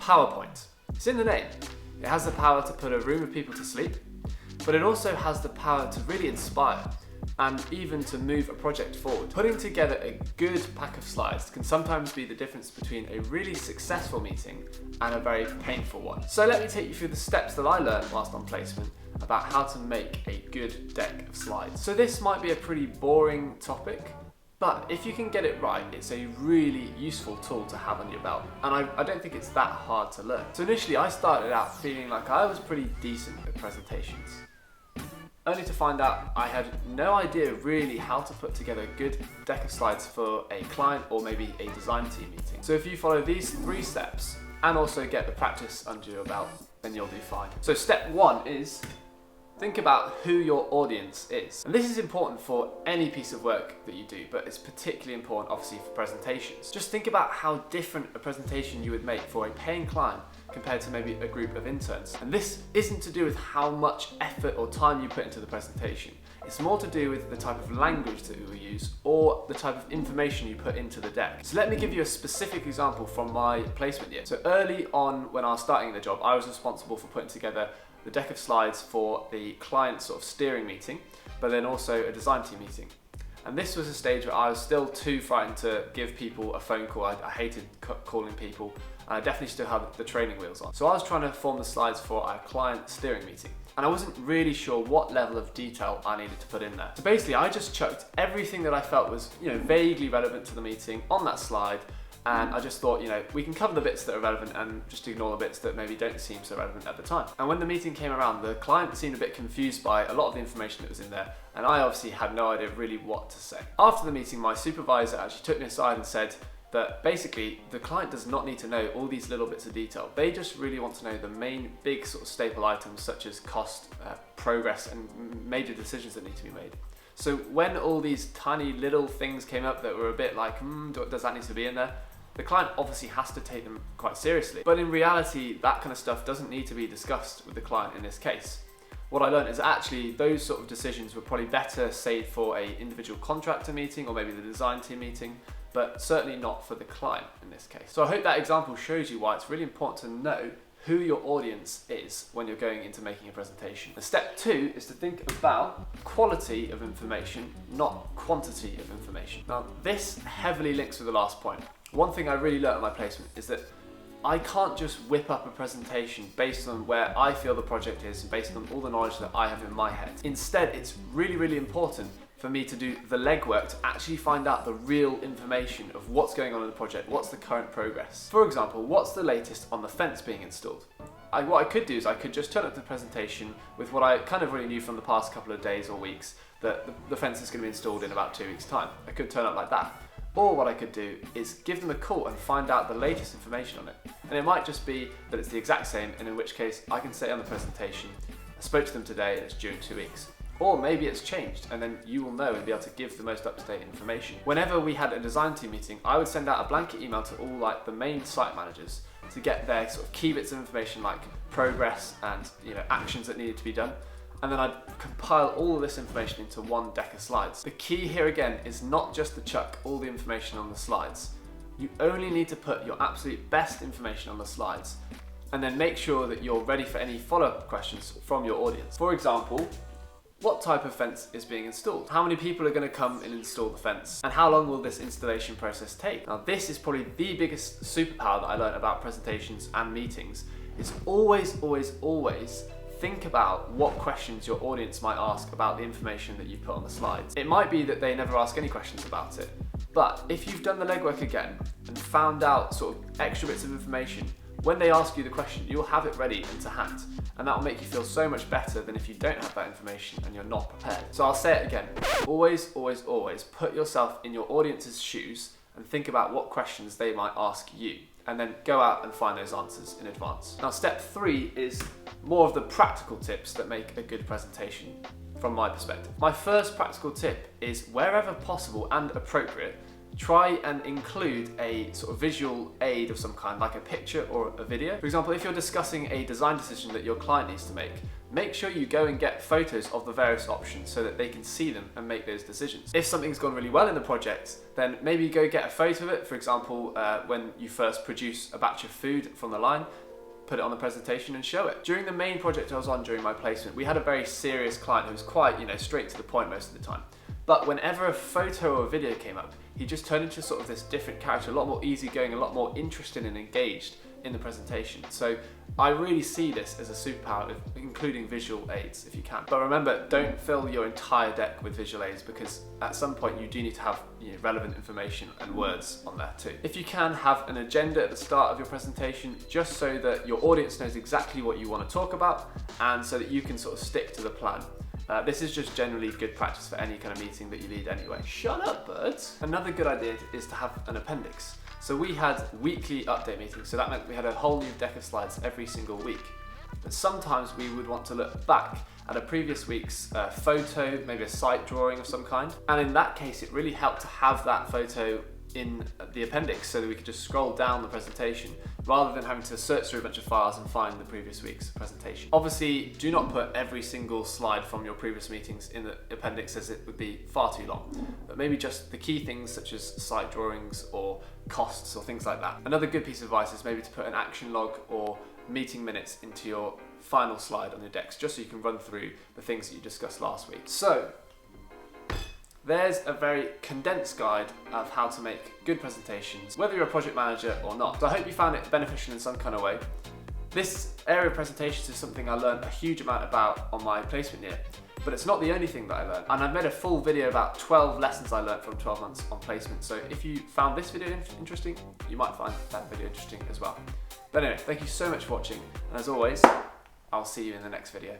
PowerPoint. It's in the name. It has the power to put a room of people to sleep, but it also has the power to really inspire and even to move a project forward. Putting together a good pack of slides can sometimes be the difference between a really successful meeting and a very painful one. So let me take you through the steps that I learned whilst on placement about how to make a good deck of slides. So this might be a pretty boring topic, but if you can get it right, it's a really useful tool to have on your belt. And I don't think it's that hard to learn. So initially I started out feeling like I was pretty decent at presentations, only to find out I had no idea really how to put together a good deck of slides for a client or maybe a design team meeting. So if you follow these 3 steps and also get the practice under your belt, then you'll do fine. So step 1 is think about who your audience is. And this is important for any piece of work that you do, but it's particularly important obviously for presentations. Just think about how different a presentation you would make for a paying client compared to maybe a group of interns. And this isn't to do with how much effort or time you put into the presentation. It's more to do with the type of language that you will use or the type of information you put into the deck. So let me give you a specific example from my placement year. So early on when I was starting the job, I was responsible for putting together the deck of slides for the client sort of steering meeting, but then also a design team meeting. And this was a stage where I was still too frightened to give people a phone call. I hated calling people, and I definitely still had the training wheels on. So I was trying to form the slides for our client steering meeting, and I wasn't really sure what level of detail I needed to put in there. So basically I just chucked everything that I felt was, vaguely relevant to the meeting on that slide. And I just thought, we can cover the bits that are relevant and just ignore the bits that maybe don't seem so relevant at the time. And when the meeting came around, the client seemed a bit confused by a lot of the information that was in there, and I obviously had no idea really what to say. After the meeting, my supervisor actually took me aside and said that basically the client does not need to know all these little bits of detail. They just really want to know the main big sort of staple items such as cost, progress, and major decisions that need to be made. So when all these tiny little things came up that were a bit like, does that need to be in there? The client obviously has to take them quite seriously, but in reality, that kind of stuff doesn't need to be discussed with the client in this case. What I learned is actually those sort of decisions were probably better saved for an individual contractor meeting or maybe the design team meeting, but certainly not for the client in this case. So I hope that example shows you why it's really important to know who your audience is when you're going into making a presentation. And step 2 is to think about quality of information, not quantity of information. Now, this heavily links with the last point. One thing I really learned at my placement is that I can't just whip up a presentation based on where I feel the project is and based on all the knowledge that I have in my head. Instead, it's really, really important for me to do the legwork to actually find out the real information of what's going on in the project, what's the current progress. For example, what's the latest on the fence being installed? What I could do is I could just turn up the presentation with what I kind of already knew from the past couple of days or weeks, that the fence is going to be installed in about 2 weeks' time. I could turn up like that. Or what I could do is give them a call and find out the latest information on it. And it might just be that it's the exact same, and in which case I can say on the presentation, I spoke to them today and it's due in 2 weeks. Or maybe it's changed, and then you will know and be able to give the most up-to-date information. Whenever we had a design team meeting, I would send out a blanket email to all the main site managers to get their sort of key bits of information like progress and actions that needed to be done. And then I'd compile all of this information into one deck of slides. The key here again is not just to chuck all the information on the slides. You only need to put your absolute best information on the slides, and then make sure that you're ready for any follow-up questions from your audience. For example, what type of fence is being installed? How many people are going to come and install the fence? And how long will this installation process take? Now, this is probably the biggest superpower that I learned about presentations and meetings, is always think about what questions your audience might ask about the information that you put on the slides. It might be that they never ask any questions about it, but if you've done the legwork again and found out sort of extra bits of information, when they ask you the question, you'll have it ready and to hand, and that will make you feel so much better than if you don't have that information and you're not prepared. So I'll say it again, always put yourself in your audience's shoes and think about what questions they might ask you, and then go out and find those answers in advance. Now, step 3 is more of the practical tips that make a good presentation from my perspective. My first practical tip is, wherever possible and appropriate, try and include a sort of visual aid of some kind, like a picture or a video. For example, if you're discussing a design decision that your client needs to make sure you go and get photos of the various options so that they can see them and make those decisions. If something's gone really well in the project, then maybe go get a photo of it. For example, when you first produce a batch of food from the line, put it on the presentation and show it. During the main project I was on during my placement, we had a very serious client who was quite, straight to the point most of the time. But whenever a photo or a video came up, he just turned into sort of this different character, a lot more easygoing, a lot more interested and engaged in the presentation. So I really see this as a superpower of including visual aids if you can. But remember, don't fill your entire deck with visual aids, because at some point you do need to have relevant information and words on there too. If you can, have an agenda at the start of your presentation, just so that your audience knows exactly what you want to talk about and so that you can sort of stick to the plan. This is just generally good practice for any kind of meeting that you lead anyway. Shut up, birds! Another good idea is to have an appendix. So we had weekly update meetings, so that meant we had a whole new deck of slides every single week. But sometimes we would want to look back at a previous week's photo, maybe a site drawing of some kind. And in that case, it really helped to have that photo in the appendix so that we could just scroll down the presentation rather than having to search through a bunch of files and find the previous week's presentation. Obviously, do not put every single slide from your previous meetings in the appendix, as it would be far too long, but maybe just the key things such as site drawings or costs or things like that. Another good piece of advice is maybe to put an action log or meeting minutes into your final slide on your decks, just so you can run through the things that you discussed last week. So there's a very condensed guide of how to make good presentations, whether you're a project manager or not. So I hope you found it beneficial in some kind of way. This area of presentations is something I learned a huge amount about on my placement year, but it's not the only thing that I learned. And I've made a full video about 12 lessons I learned from 12 months on placement. So if you found this video interesting, you might find that video interesting as well. But anyway, thank you so much for watching. And as always, I'll see you in the next video.